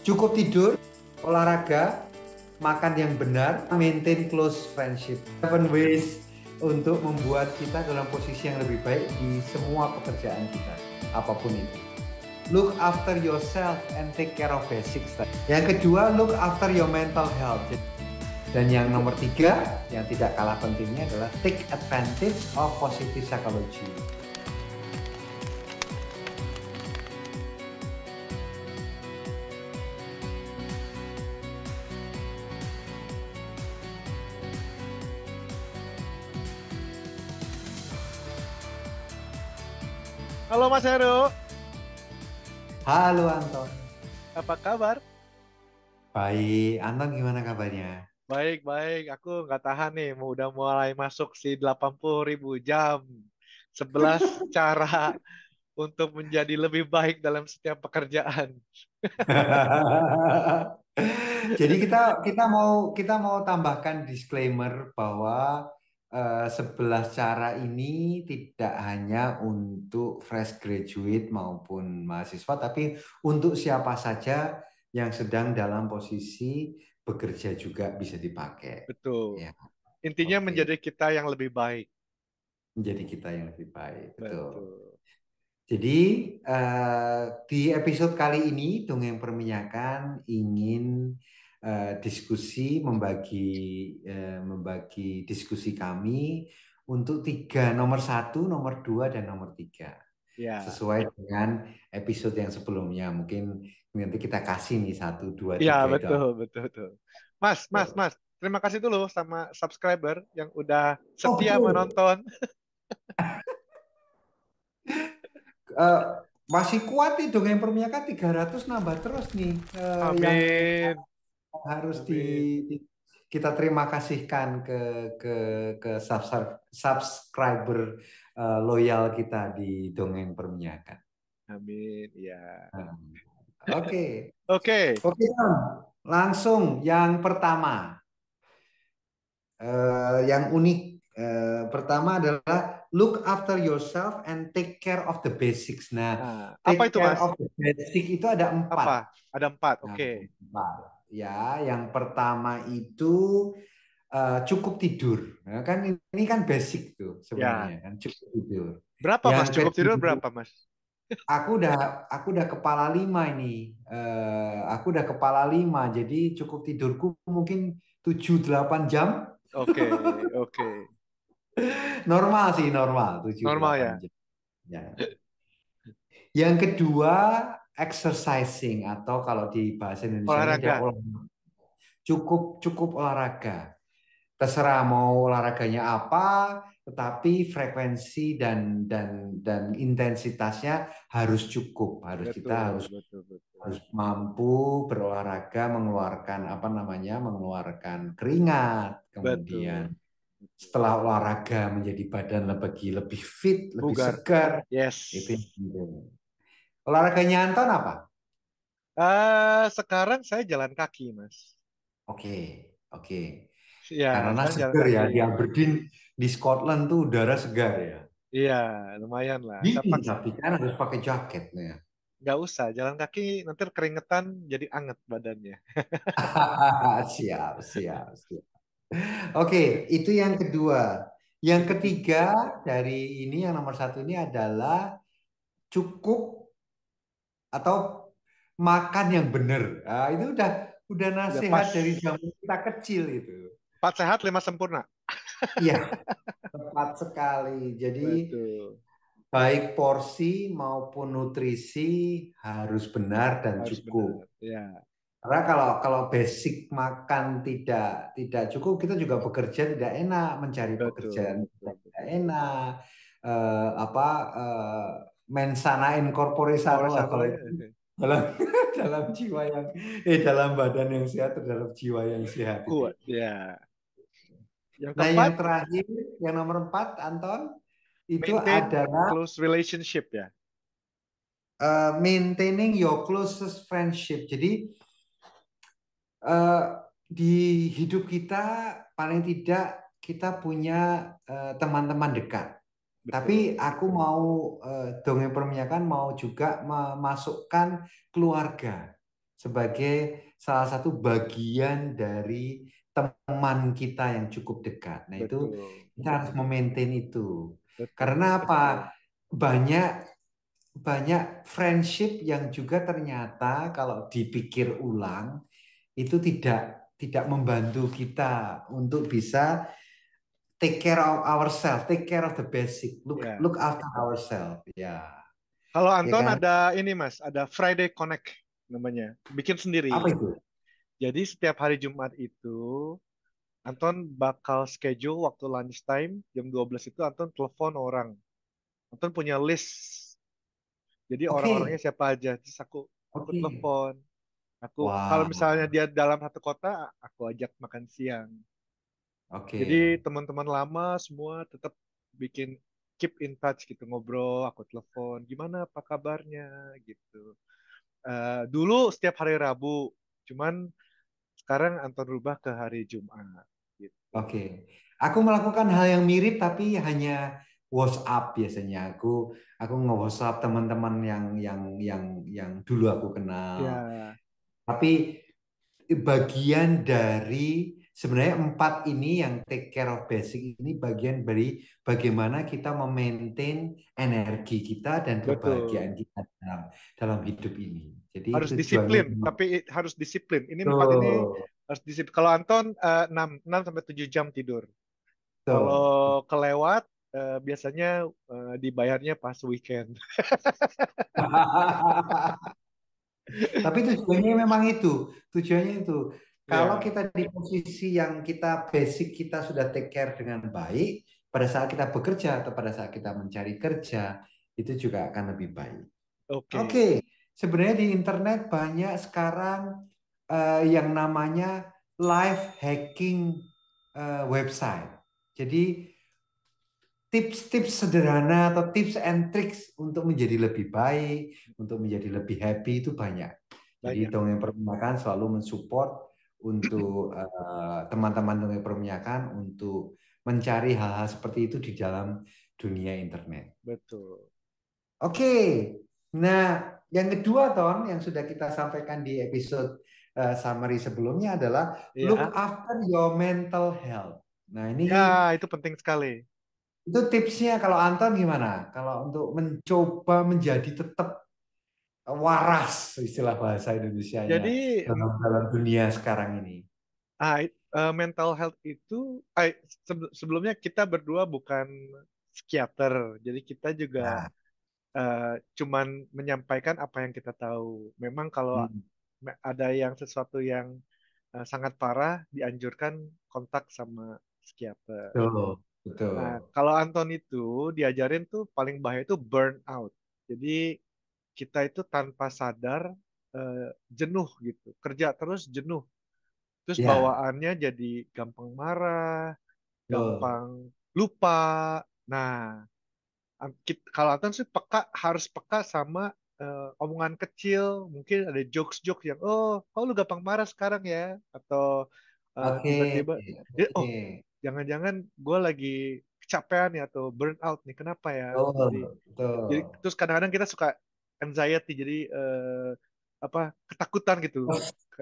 Cukup tidur, olahraga, makan yang benar, maintain close friendship. 7 ways untuk membuat kita dalam posisi yang lebih baik di semua pekerjaan kita, apapun itu. Look after yourself and take care of basics. Yang kedua, look after your mental health. Dan yang nomor tiga, yang tidak kalah pentingnya adalah take advantage of positive psychology. Halo Mas Heru, Halo Anton. apa kabar? Baik, Anton gimana kabarnya? Baik, aku nggak tahan nih, udah mulai masuk si 80.000 jam. 11 cara untuk menjadi lebih baik dalam setiap pekerjaan. Jadi kita mau tambahkan disclaimer bahwa 11 cara ini tidak hanya untuk fresh graduate maupun mahasiswa, tapi untuk siapa saja yang sedang dalam posisi bekerja juga bisa dipakai. Betul. Ya, Intinya oke. menjadi kita yang lebih baik. Menjadi kita yang lebih baik, betul. Betul. Jadi di episode kali ini Dongeng Perminyakan ingin diskusi membagi diskusi kami untuk tiga, nomor satu, nomor dua, dan nomor tiga. Ya, Sesuai dengan episode yang sebelumnya. Mungkin nanti kita kasih nih satu, dua, ya tiga itu betul, apa. betul, betul. Mas. Terima kasih dulu sama subscriber yang udah Oh setia betul. menonton. Eh, masih kuat nih Dongeng Perminyakan 300 nambah terus nih yang Amin. harus Amin. kita terima kasihkan ke subscriber loyal kita di Dongeng Perminyakan. Amin. Ya. Nah, Oke, Oke. oke Tom. Langsung yang pertama, yang unik. Pertama adalah look after yourself and take care of the basics. Nah, Nah, apa take itu, care Mas? of the basics itu ada Apa? empat. Ada empat. Nah, Oke. empat. Ya, yang pertama itu cukup tidur. Nah, kan ini kan basic tuh sebenarnya Ya. kan cukup tidur. Berapa, Yang Mas? Cukup tidur kedua, berapa, Mas? aku udah kepala lima ini. Aku udah kepala lima, jadi cukup tidurku mungkin 7-8 jam. Oke. Oke. Normal sih, normal tujuh Normal delapan ya? jam. Ya. Yang kedua, exercising atau kalau di bahasa Indonesianya dia Olahraga. cukup cukup olahraga. Terserah mau olahraganya apa, tetapi frekuensi dan intensitasnya harus cukup. Kita Betul, harus betul, betul. harus mampu berolahraga, mengeluarkan apa namanya, mengeluarkan keringat, Betul. kemudian Betul. setelah olahraga menjadi badan lebih fit, lebih Bugar. segar. Itu yang Yes. penting. Olahraganya Anton apa? Sekarang saya jalan kaki, Mas. Oke, oke. Ya, Karena saya jalan segar ya kaki. di Aberdeen, di Scotland tuh udara segar ya. Iya, lumayan lah. Saya Dingin paksa. tapi kan harus pakai jaket nih ya. Nggak usah. Jalan kaki nanti keringetan jadi anget badannya. Siap, siap, siap. Oke, itu yang kedua. Yang Yang ketiga. ketiga dari ini yang nomor satu ini adalah cukup atau makan yang benar. Nah, itu udah Udah nasihat pas. dari zaman kita kecil itu. 4 sehat, 5 sempurna. Iya, tepat sekali. Jadi Betul. baik porsi maupun nutrisi harus benar dan Harus cukup. benar. Ya, Karena kalau basic makan tidak cukup, kita juga bekerja tidak enak, mencari pekerjaan betul, tidak betul, betul. enak. Apa mens sana in corpore sano Kalau lah satu kalau lagi. itu dalam dalam jiwa yang dalam badan yang sehat terhadap jiwa yang sehat itu. Kuat. Ya. Yang Nah, yang keempat, terakhir, yang nomor 4, Anton, itu maintain adalah close relationship ya. maintaining your closest friendship. Jadi eh, di hidup kita paling tidak kita punya teman-teman dekat. Tapi Betul. aku mau Dongeng Perminyakan mau juga memasukkan keluarga. sebagai salah satu bagian dari teman kita yang cukup dekat. Nah, itu Betul, kita harus memaintain itu. betul. Karena apa? Banyak banyak friendship yang juga ternyata kalau dipikir ulang itu tidak membantu kita untuk bisa take care of ourselves, take care of the basic, Ya. look after ourselves. Ya, Kalau ya Anton kan? ada ini Mas, ada Friday Connect namanya, bikin Apa sendiri. itu? Jadi setiap hari Jumat itu Anton bakal schedule waktu lunchtime jam 12 itu Anton telepon orang. Anton punya list. Jadi Oke, orang-orangnya siapa aja. Terus aku oke. telepon. Aku kalau Wow, misalnya dia dalam satu kota, aku ajak makan siang. oke, Jadi teman-teman lama semua tetap bikin keep in touch gitu, ngobrol, aku telepon, gimana apa kabarnya gitu. Dulu setiap hari Rabu, cuman sekarang Anton rubah ke hari Jumat gitu. oke. Aku melakukan hal yang mirip tapi hanya WhatsApp biasanya. Aku nge-WhatsApp teman-teman yang dulu aku kenal. Ya, Tapi bagian dari sebenarnya empat ini yang take care of basic ini bagian dari bagaimana kita memaintain energi kita dan betul. kebahagiaan kita dalam hidup ini. Jadi Harus tujuannya disiplin, tapi harus disiplin. Ini empat ini betul, harus disiplin. Kalau Anton 6 sampai 7 jam tidur. betul. Kalau kelewat biasanya dibayarnya pas weekend. Tapi tujuannya memang itu, tujuannya itu. Kalau Ya, kita di posisi yang kita basic kita sudah take care dengan baik, pada saat kita bekerja atau pada saat kita mencari kerja, itu juga akan lebih baik. oke. Oke, sebenarnya di internet banyak sekarang yang namanya life hacking website. Jadi tips-tips sederhana atau tips and tricks untuk menjadi lebih baik, untuk menjadi lebih happy itu banyak. Jadi Banyak. Dongeng Perminyakan selalu mensupport untuk teman-teman Dongeng Perminyakan untuk mencari hal-hal seperti itu di dalam dunia internet. Betul. Oke, nah yang kedua Ton yang sudah kita sampaikan di episode summary sebelumnya adalah look Ya, after your mental health. Nah ini ya itu penting sekali. itu tipsnya kalau Anton gimana? Kalau untuk mencoba menjadi tetap waras istilah bahasa Indonesianya Jadi dalam dunia sekarang ini. mental health itu sebelumnya kita berdua bukan psikiater. Jadi kita juga Nah, cuman menyampaikan apa yang kita tahu. Memang kalau hmm, ada yang sesuatu yang sangat parah, dianjurkan kontak sama psikiater. betul, Nah, betul. kalau Anton itu diajarin tuh paling bahaya itu burnout. Jadi kita itu tanpa sadar eh, jenuh gitu, kerja terus jenuh, terus Ya, bawaannya jadi gampang marah, betul. gampang lupa. Nah, kalau Anton sih harus peka sama omongan kecil, mungkin ada jokes-jokes yang, oh, kau lu gampang marah sekarang ya, atau Oke, tiba-tiba, oh, oke. jangan-jangan gue lagi kecapean ya atau burnout nih, kenapa ya? Jadi, Betul, jadi betul. terus kadang-kadang kita suka anxiety, jadi apa ketakutan gitu,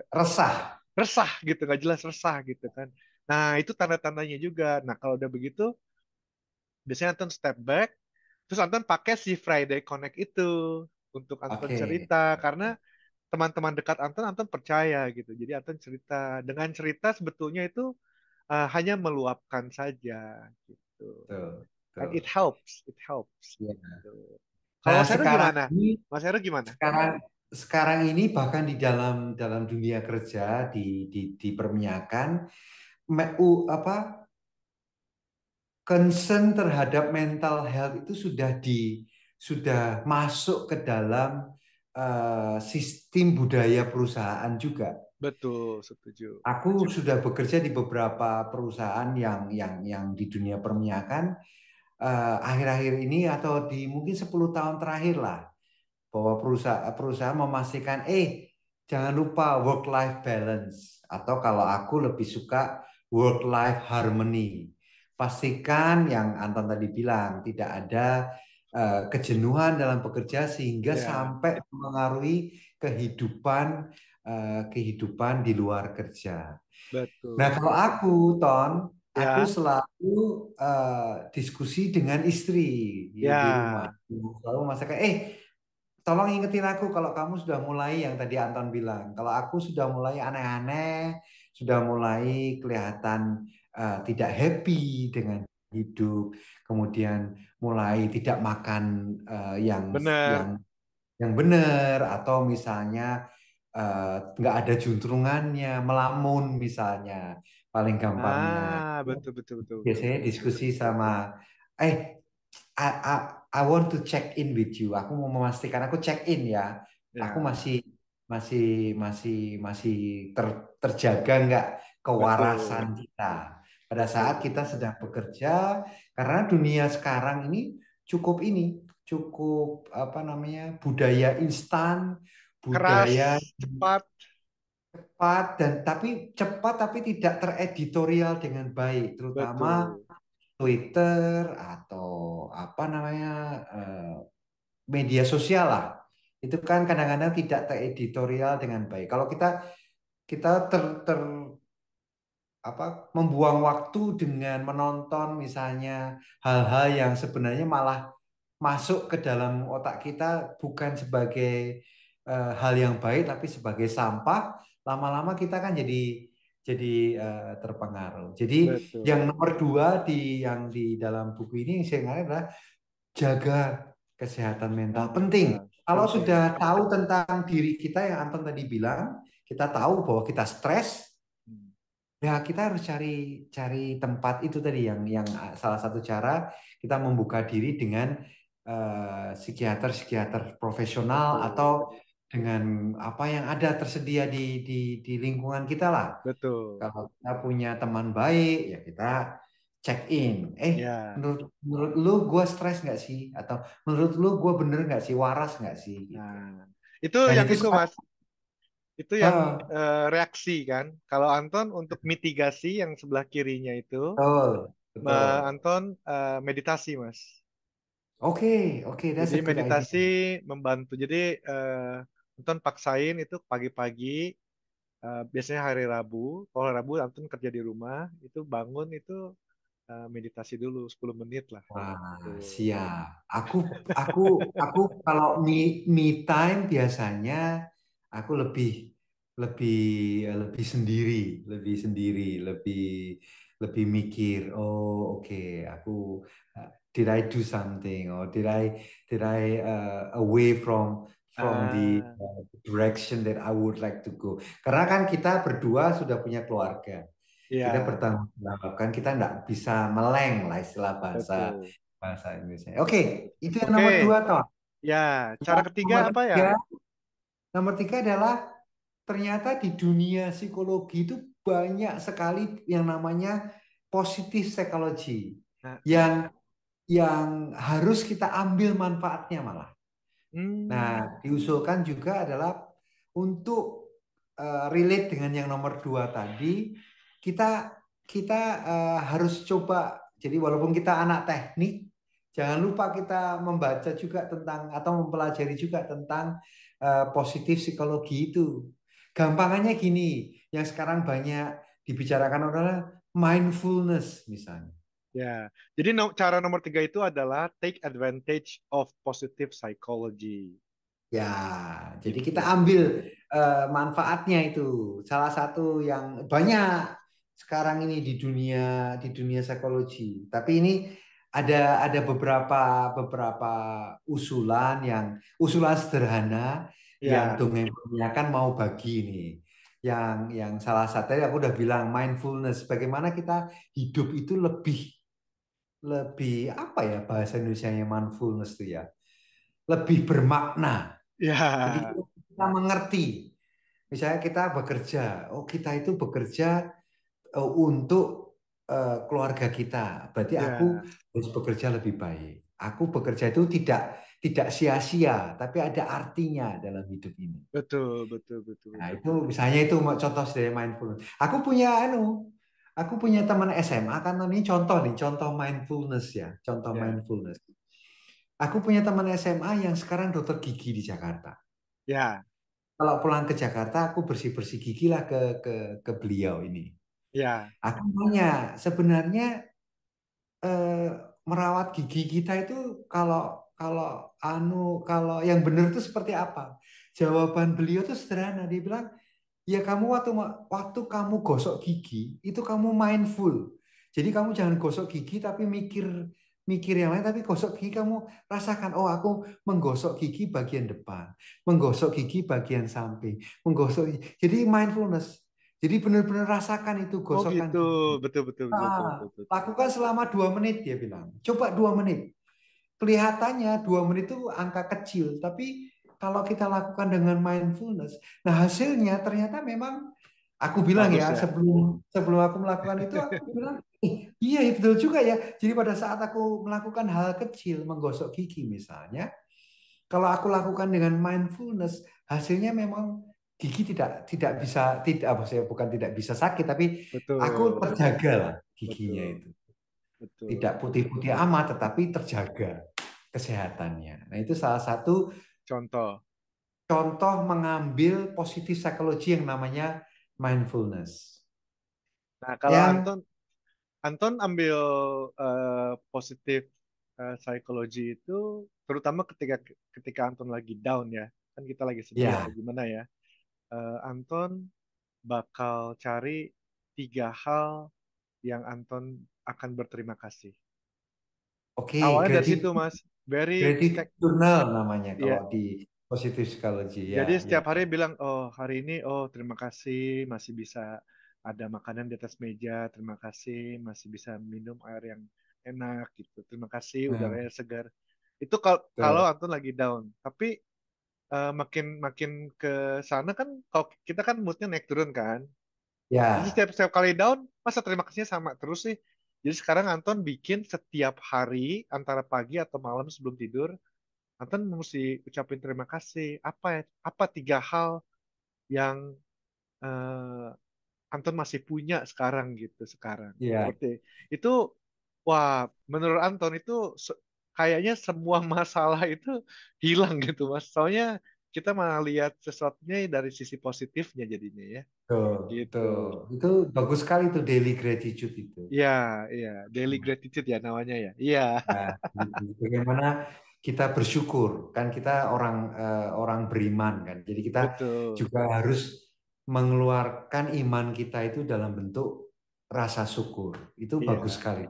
Resah. resah gitu, nggak jelas resah gitu kan. Nah, itu tanda-tandanya juga. Nah, kalau udah begitu, biasanya Anton step back, terus Anton pakai si Friday Connect itu untuk Anton Oke. cerita, karena teman-teman dekat Anton, Anton percaya gitu. Jadi Anton cerita. Dengan cerita sebetulnya itu hanya meluapkan saja gitu. Betul, And betul. it helps. Ya. Gitu. Kalau Nah, Mas Heru sekarang gimana? ini Mas Heru gimana? sekarang sekarang ini bahkan di dalam dunia kerja di perminyakan apa concern terhadap mental health itu sudah masuk ke dalam sistem budaya perusahaan juga. Betul, setuju. Aku sudah bekerja di beberapa perusahaan yang di dunia perminyakan akhir-akhir ini atau di mungkin 10 tahun terakhir lah bahwa perusahaan memastikan jangan lupa work life balance atau kalau aku lebih suka work life harmony. Pastikan yang Anton tadi bilang tidak ada kejenuhan dalam bekerja sehingga Ya, sampai mengaruhi kehidupan kehidupan di luar kerja. Nah, Betul. kalau aku, Ton, aku Ya, selalu diskusi dengan istri di rumah. ya. Selalu masakan, tolong ingetin aku kalau kamu sudah mulai yang tadi Anton bilang. Kalau aku sudah mulai aneh-aneh, sudah mulai kelihatan tidak happy dengan hidup, kemudian mulai tidak makan yang Benar. yang yang benar atau misalnya nggak ada juntrungannya, melamun misalnya, paling gampangnya. Betul, betul, betul, betul, Biasanya betul. diskusi sama, eh, I, I, I want to check in with you. Aku mau memastikan aku check in ya. Aku Ya, masih masih masih terjaga nggak kewarasan betul, kita pada saat betul. kita sedang bekerja, karena dunia sekarang ini cukup apa namanya budaya instan, Keras, budaya cepat, cepat dan tapi cepat tapi tidak tereditorial dengan baik, terutama betul, Twitter atau apa namanya media sosial lah. Itu kan kadang-kadang tidak tereditorial dengan baik. Kalau kita kita membuang waktu dengan menonton misalnya hal-hal yang sebenarnya malah masuk ke dalam otak kita bukan sebagai hal yang baik tapi sebagai sampah, lama-lama kita kan jadi terpengaruh. Jadi yang betul. nomor dua yang di dalam buku ini saya ingat adalah jaga kesehatan mental Kesehatan penting. mental, Kalau sudah penting. tahu tentang diri kita yang Anton tadi bilang, kita tahu bahwa kita stres, Hmm. ya kita harus cari cari tempat itu tadi yang salah satu cara kita membuka diri dengan psikiater-psikiater profesional atau Betul, dengan apa yang ada tersedia di lingkungan kita lah. betul. Kalau kita punya teman baik, ya kita check in. Ya, Menurut lu gue stres nggak sih? Atau menurut lu gue bener nggak sih? Waras nggak sih? Gitu. nah, itu Dan yang itu itu, Mas. Itu yang eh, reaksi kan. Kalau Anton untuk mitigasi yang sebelah kirinya itu, betul, betul. Anton meditasi, Mas. Oke, oke, Jadi that's a good idea. meditasi membantu. Jadi Anton paksain itu pagi-pagi, biasanya hari Rabu. Kalau hari Rabu Anton kerja di rumah, itu bangun itu meditasi dulu 10 menit lah. Wah, Tuh. siap. Aku, aku kalau me time biasanya aku lebih, lebih sendiri, lebih mikir. Oh, oke, aku did I do something or did I away from the Ah, direction that I would like to go. Karena kan kita berdua sudah punya keluarga, kita ya, bertanggung jawab kan, kita nggak bisa meleng lah istilah bahasa betul. bahasa Indonesia. Oke, Betul. itu yang nomor Oke, dua toh. ya, cara ketiga Nomor apa ya? tiga, nomor tiga adalah ternyata di dunia psikologi itu banyak sekali yang namanya positif psychology Nah, yang harus kita ambil manfaatnya malah. hmm, Nah, diusulkan juga adalah untuk relate dengan yang nomor dua tadi, kita kita harus coba. Jadi walaupun kita anak teknik, jangan lupa kita membaca juga tentang atau mempelajari juga tentang positif psikologi itu. Gampangannya gini, yang sekarang banyak dibicarakan adalah mindfulness misalnya. ya. Jadi cara nomor tiga itu adalah take advantage of positive psychology. Ya, jadi kita Gitu. ambil manfaatnya itu. Salah satu yang banyak sekarang ini di dunia psikologi. Tapi ini ada beberapa usulan sederhana yang Ya, dongeng kan mau bagi ini. Yang salah satunya aku udah bilang mindfulness. Bagaimana kita hidup itu lebih lebih apa ya bahasa Indonesianya mindfulness itu ya? Lebih bermakna. Jadi ya, kita mengerti, misalnya kita bekerja, oh kita itu bekerja untuk keluarga kita, berarti aku ya. harus bekerja lebih baik. Aku bekerja itu tidak tidak sia-sia, tapi ada artinya dalam hidup ini. Betul, betul, betul, Nah betul. itu misalnya itu contoh dari mindfulness. Aku punya teman SMA kan ini contoh nih, contoh mindfulness ya, contoh Ya, mindfulness. Aku punya teman SMA yang sekarang dokter gigi di Jakarta. ya. kalau pulang ke Jakarta aku bersih-bersih gigi lah ke beliau ini. Ya, Aku tanya, sebenarnya eh, merawat gigi kita itu kalau kalau kalau yang benar itu seperti apa? Jawaban beliau tuh sederhana. Dia bilang, ya kamu waktu kamu gosok gigi itu kamu mindful. Jadi kamu jangan gosok gigi tapi mikir mikir yang lain, tapi gosok gigi kamu rasakan, oh aku menggosok gigi bagian depan, menggosok gigi bagian samping, menggosok jadi mindfulness. Jadi benar-benar rasakan itu oh gosokan gitu, gigi. betul betul betul betul Nah, betul betul. lakukan selama 2 menit, dia bilang. Coba 2 menit. Kelihatannya 2 menit itu angka kecil, tapi kalau kita lakukan dengan mindfulness, nah hasilnya ternyata memang aku bilang ya, Bagus ya. sebelum sebelum aku melakukan itu aku bilang, iya ya betul juga ya. Jadi pada saat aku melakukan hal kecil, menggosok gigi misalnya, kalau aku lakukan dengan mindfulness, hasilnya memang gigi tidak bisa, tidak apa saya bukan tidak bisa sakit, tapi aku Betul, terjaga lah giginya betul, itu. Tidak betul. putih-putih amat, tetapi terjaga kesehatannya. Nah, itu salah satu Contoh. contoh mengambil positif psikologi yang namanya mindfulness. Nah, kalau Yang Anton, Anton ambil positif psikologi itu terutama ketika ketika Anton lagi down ya. Kan kita lagi sedih ya, atau gimana ya. Anton bakal cari 3 hal yang Anton akan berterima kasih. oke, Awalnya dari situ, gratitude, Mas. Very gratitude stack. journal namanya kalau Ya, di positif psikologi. Ya, jadi ya, setiap hari bilang, oh hari ini, oh terima kasih masih bisa ada makanan di atas meja, terima kasih masih bisa minum air yang enak gitu, terima kasih nah, udaranya segar. Itu kalau kalau betul. Anton lagi down. Tapi makin makin ke sana kan, kalau kita kan moodnya naik turun kan. Jadi Ya, setiap setiap kali down, masa terima kasihnya sama terus sih. Jadi sekarang Anton bikin setiap hari antara pagi atau malam sebelum tidur, Anton mesti ucapin terima kasih. Apa ya? Apa 3 hal yang eh, Anton masih punya sekarang gitu sekarang. ya, Seperti itu. Wah, menurut Anton itu kayaknya semua masalah itu hilang gitu, Mas. Soalnya kita malah lihat sesuatunya dari sisi positifnya jadinya ya. betul, Gitu. betul. Itu bagus sekali tuh daily gratitude itu. Iya, iya, daily gratitude ya namanya ya. Iya, Nah, gitu. Bagaimana kita bersyukur kan kita orang beriman kan. Jadi kita betul. juga harus mengeluarkan iman kita itu dalam bentuk rasa syukur. Itu bagus Iya, sekali.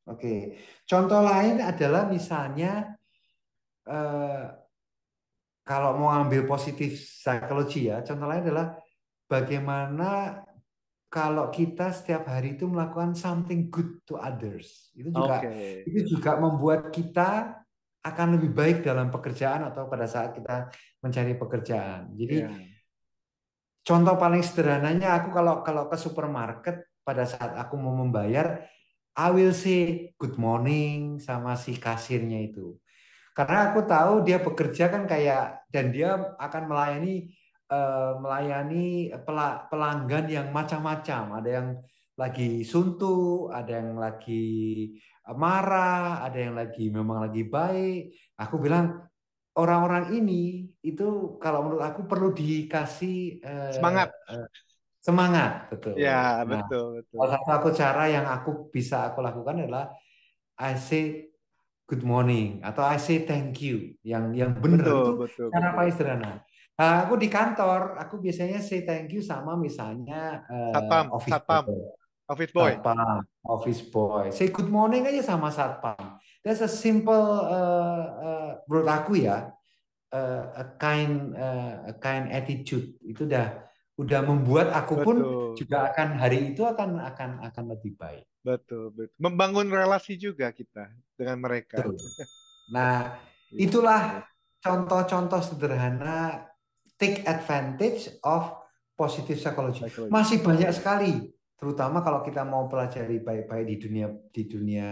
Oke. Contoh lain adalah misalnya eh, kalau mau ambil positif psikologi ya, contoh lain adalah bagaimana kalau kita setiap hari itu melakukan something good to others. oke. Itu juga membuat kita akan lebih baik dalam pekerjaan atau pada saat kita mencari pekerjaan. Jadi Iya, contoh paling sederhananya aku kalau kalau ke supermarket pada saat aku mau membayar, I will say good morning sama si kasirnya itu. Karena aku tahu dia bekerja kan kayak dan dia akan melayani pelanggan yang macam-macam. Ada yang lagi suntuk, ada yang lagi marah, ada yang lagi memang lagi baik. Aku bilang orang-orang ini itu kalau menurut aku perlu dikasih semangat. semangat, Iya, betul. Nah, betul, betul. salah satu cara yang aku lakukan adalah I say good morning atau I say thank you yang benar Betul, itu betul, cara betul. paling sederhana. Nah, aku di kantor aku biasanya say thank you sama misalnya Satpam, office satpam, boy, office boy. satpam, office boy, say good morning aja sama satpam. That's a simple menurut aku ya a kind attitude itu udah membuat aku pun Betul, juga akan hari itu akan lebih baik. betul, betul. Membangun relasi juga kita dengan mereka. Betul. Nah, itulah Itu, contoh-contoh sederhana take advantage of positive psychology. psikologi. Masih banyak sekali, terutama kalau kita mau pelajari baik-baik di dunia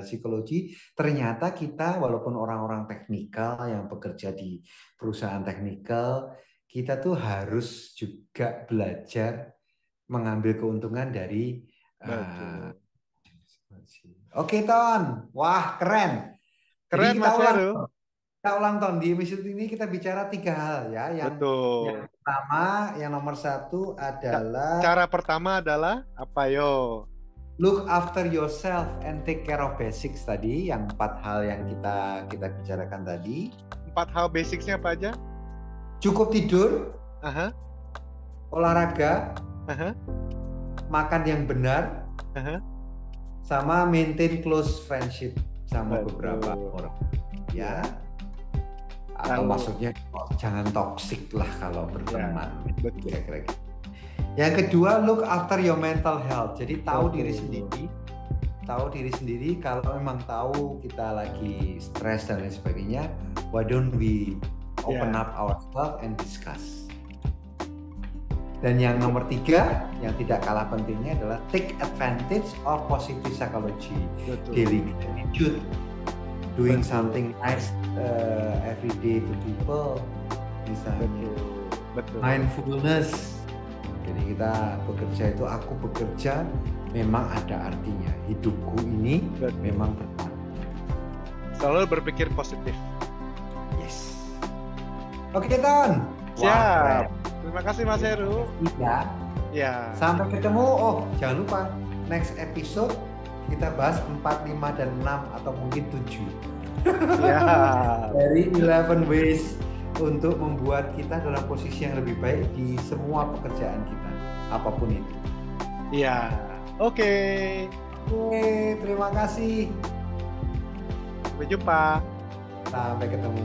psikologi. Ternyata kita walaupun orang-orang teknikal yang bekerja di perusahaan teknikal, kita tuh harus juga belajar mengambil keuntungan dari uh, Betul. Oke, Ton. Wah, keren. Jadi Keren kita Mas ulang. Heru. Kita ulang tahun di episode ini kita bicara 3 hal ya, yang Betul. yang nomor satu adalah Cara pertama adalah apa yo? look after yourself and take care of basics tadi, yang 4 hal yang kita bicarakan tadi. 4 hal basicsnya apa aja? Cukup tidur, Aha, olahraga, aha, makan yang benar, aha. sama maintain close friendship sama Betul. beberapa orang. Ya. Atau Lalu- maksudnya jangan toxic lah kalau berteman. betul. Kira-kira gitu. Yang kedua, look after your mental health. Jadi tahu Betul. diri sendiri. Tahu diri sendiri, kalau memang tahu kita lagi stres dan lain sebagainya, why don't we open up ourselves and discuss. Dan yang nomor 3, yang tidak kalah pentingnya adalah take advantage of positive psychology. Betul. Daily gratitude, doing Betul. something nice every day to people, misalnya. Betul. Mindfulness. Jadi kita bekerja itu, aku bekerja memang ada artinya. Hidupku ini Betul. memang berarti. Selalu berpikir positif. Yes. Oke, Ton. Siap. Terima kasih Mas Heru. Ya. Ya. Sampai ketemu. Oh, jangan lupa next episode kita bahas 4, 5, dan 6 atau mungkin 7. Ya. Dari 11 ways untuk membuat kita dalam posisi yang lebih baik di semua pekerjaan kita, apapun itu. Ya. Oke. Oke, terima kasih. Sampai jumpa. Sampai ketemu.